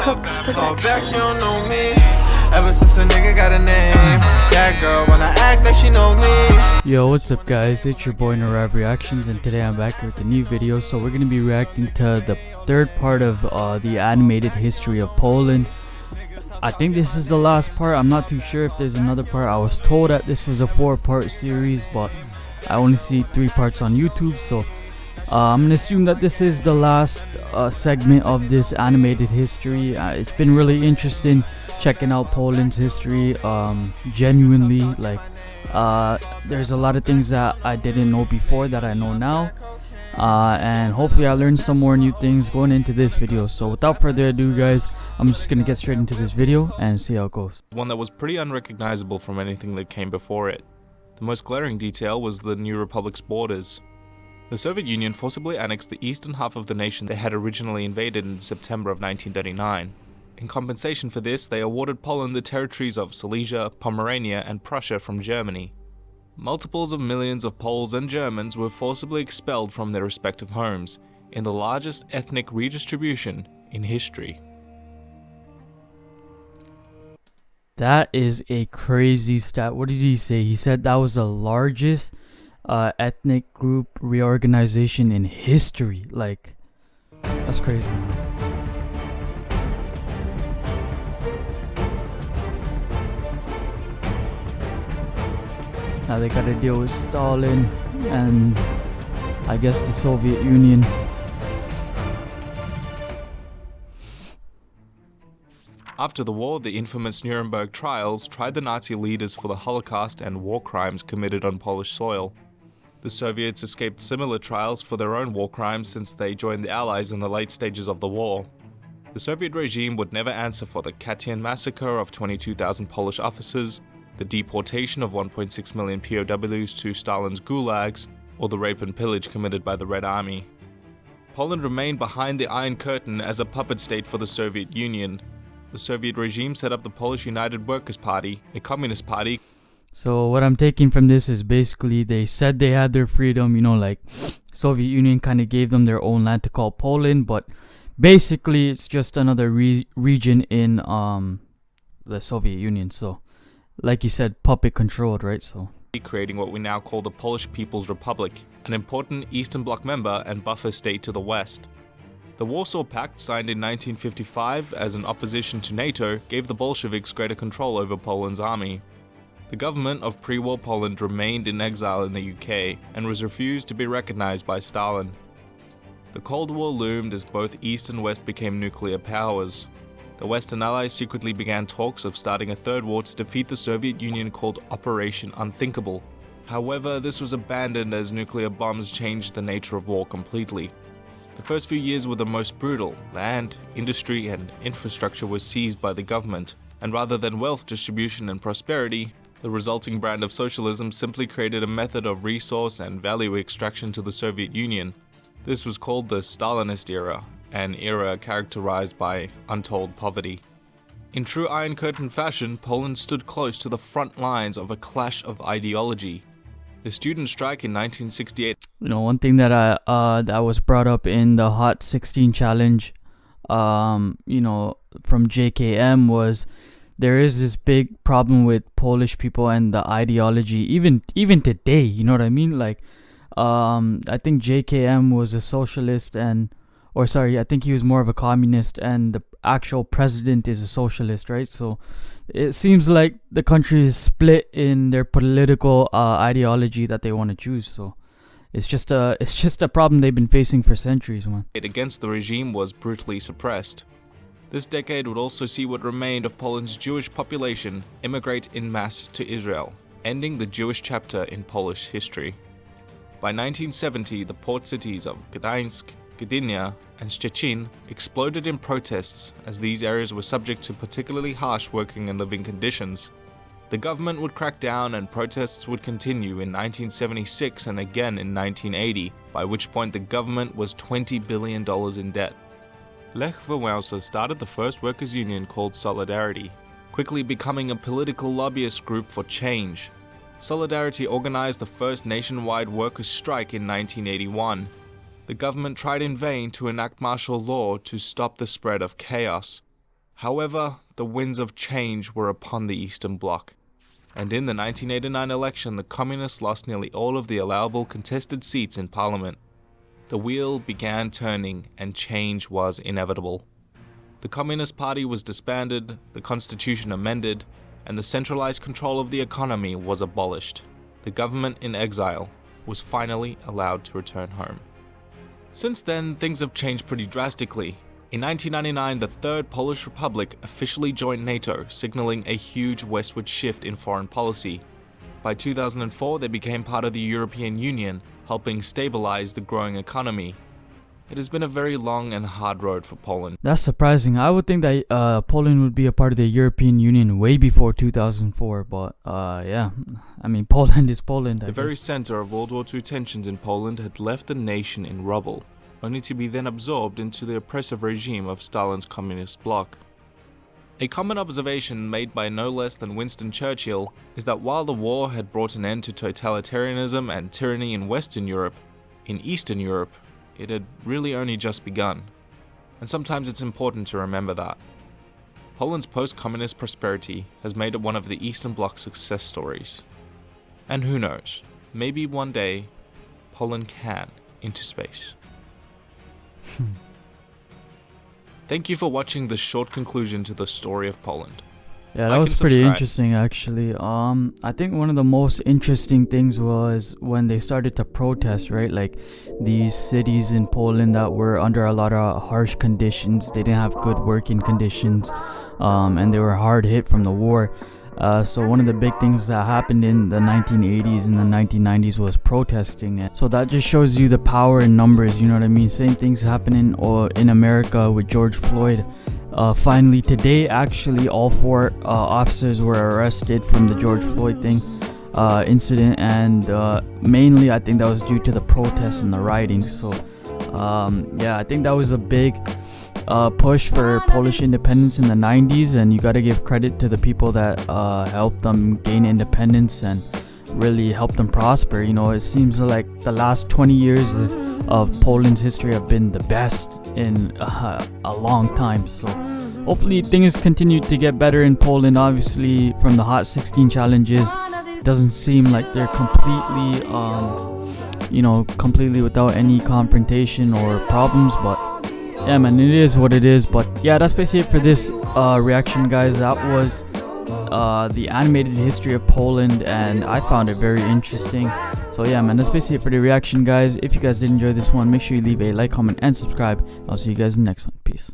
Cook Fall back, you don't know me. Ever since a nigga got a name, that girl wanna act like she know me. Yo, what's up guys, it's your boy Narav Reactions, and today I'm back with a new video. So we're gonna be reacting to the third part of the animated history of Poland. I think this is the last part. I'm not too sure if there's another part. I was told that this was a 4-part series, but I only see 3 parts on YouTube, so I'm gonna assume that this is the last segment of this animated history. It's been really interesting checking out Poland's history. Genuinely, like, there's a lot of things that I didn't know before that I know now, and hopefully I learned some more new things going into this video. So without further ado guys, I'm just gonna get straight into this video and see how it goes. One that was pretty unrecognizable from anything that came before it. The most glaring detail was the new republic's borders. The Soviet Union forcibly annexed the eastern half of the nation they had originally invaded in September of 1939. In compensation for this, they awarded Poland the territories of Silesia, Pomerania, and Prussia from Germany. Multiples of millions of Poles and Germans were forcibly expelled from their respective homes, in the largest ethnic redistribution in history. That is a crazy stat. What did he say? He said that was the largest ethnic group reorganization in history. Like, that's crazy. Now they gotta deal with Stalin and I guess the Soviet Union. After the war, the infamous Nuremberg trials tried the Nazi leaders for the Holocaust and war crimes committed on Polish soil. The Soviets escaped similar trials for their own war crimes since they joined the Allies in the late stages of the war. The Soviet regime would never answer for the Katyn massacre of 22,000 Polish officers, the deportation of 1.6 million POWs to Stalin's gulags, or the rape and pillage committed by the Red Army. Poland remained behind the Iron Curtain as a puppet state for the Soviet Union. The Soviet regime set up the Polish United Workers' Party, a communist party. So what I'm taking from this is basically they said they had their freedom, you know, like Soviet Union kind of gave them their own land to call Poland, but basically it's just another region in the Soviet Union. So like you said, puppet controlled, right? So creating what we now call the Polish People's Republic, an important Eastern Bloc member and buffer state to the west. The Warsaw Pact, signed in 1955 as an opposition to NATO, gave the Bolsheviks greater control over Poland's army. The government of pre-war Poland remained in exile in the UK and was refused to be recognized by Stalin. The Cold War loomed as both East and West became nuclear powers. The Western Allies secretly began talks of starting a third war to defeat the Soviet Union called Operation Unthinkable. However, this was abandoned as nuclear bombs changed the nature of war completely. The first few years were the most brutal. Land, industry, and infrastructure were seized by the government, and rather than wealth distribution and prosperity, the resulting brand of socialism simply created a method of resource and value extraction to the Soviet Union. This was called the Stalinist Era, an era characterized by untold poverty. In true Iron Curtain fashion, Poland stood close to the front lines of a clash of ideology. The student strike in 1968. You know, one thing that that was brought up in the Hot 16 challenge, you know, from JKM was there is this big problem with Polish people and the ideology, even today. You know what I mean? Like, I think JKM was a socialist I think he was more of a communist, and the actual president is a socialist, right? So it seems like the country is split in their political ideology that they want to choose. So it's just a problem they've been facing for centuries, man. Against the regime was brutally suppressed. This decade would also see what remained of Poland's Jewish population immigrate en masse to Israel, ending the Jewish chapter in Polish history. By 1970, the port cities of Gdańsk, Gdynia, and Szczecin exploded in protests as these areas were subject to particularly harsh working and living conditions. The government would crack down and protests would continue in 1976 and again in 1980, by which point the government was $20 billion in debt. Lech Wałęsa started the first workers' union called Solidarity, quickly becoming a political lobbyist group for change. Solidarity organized the first nationwide workers' strike in 1981. The government tried in vain to enact martial law to stop the spread of chaos. However, the winds of change were upon the Eastern Bloc, and in the 1989 election the Communists lost nearly all of the allowable contested seats in Parliament. The wheel began turning and change was inevitable. The Communist Party was disbanded, the constitution amended, and the centralized control of the economy was abolished. The government in exile was finally allowed to return home. Since then, things have changed pretty drastically. In 1999, the Third Polish Republic officially joined NATO, signaling a huge westward shift in foreign policy. By 2004, they became part of the European Union, helping stabilize the growing economy. It has been a very long and hard road for Poland. That's surprising. I would think that Poland would be a part of the European Union way before 2004, but yeah, I mean, Poland is Poland. The very center of World War II tensions in Poland had left the nation in rubble, only to be then absorbed into the oppressive regime of Stalin's communist bloc. A common observation made by no less than Winston Churchill is that while the war had brought an end to totalitarianism and tyranny in Western Europe, in Eastern Europe, it had really only just begun. And sometimes it's important to remember that. Poland's post-communist prosperity has made it one of the Eastern Bloc's success stories. And who knows, maybe one day, Poland can into space. Thank you for watching this short conclusion to the story of Poland. Yeah, that was pretty interesting actually. I think one of the most interesting things was when they started to protest, right? Like these cities in Poland that were under a lot of harsh conditions, they didn't have good working conditions, and they were hard hit from the war. So one of the big things that happened in the 1980s and the 1990s was protesting. And so that just shows you the power in numbers, you know what I mean? Same things happening in America with George Floyd. Finally today, actually, all 4 officers were arrested from the George Floyd incident, and mainly I think that was due to the protests and the rioting. So yeah, I think that was a big push for Polish independence in the 90s, and you got to give credit to the people that helped them gain independence and really helped them prosper. You know, it seems like the last 20 years of Poland's history have been the best in a long time. So hopefully things continue to get better in Poland. Obviously, from the Hot 16 challenges, it doesn't seem like they're completely completely without any confrontation or problems, but yeah, man, it is what it is. But yeah, that's basically it for this reaction, guys. That was the animated history of Poland, and I found it very interesting. So yeah, man, that's basically it for the reaction, guys. If you guys did enjoy this one, make sure you leave a like, comment, and subscribe. I'll see you guys in the next one. Peace.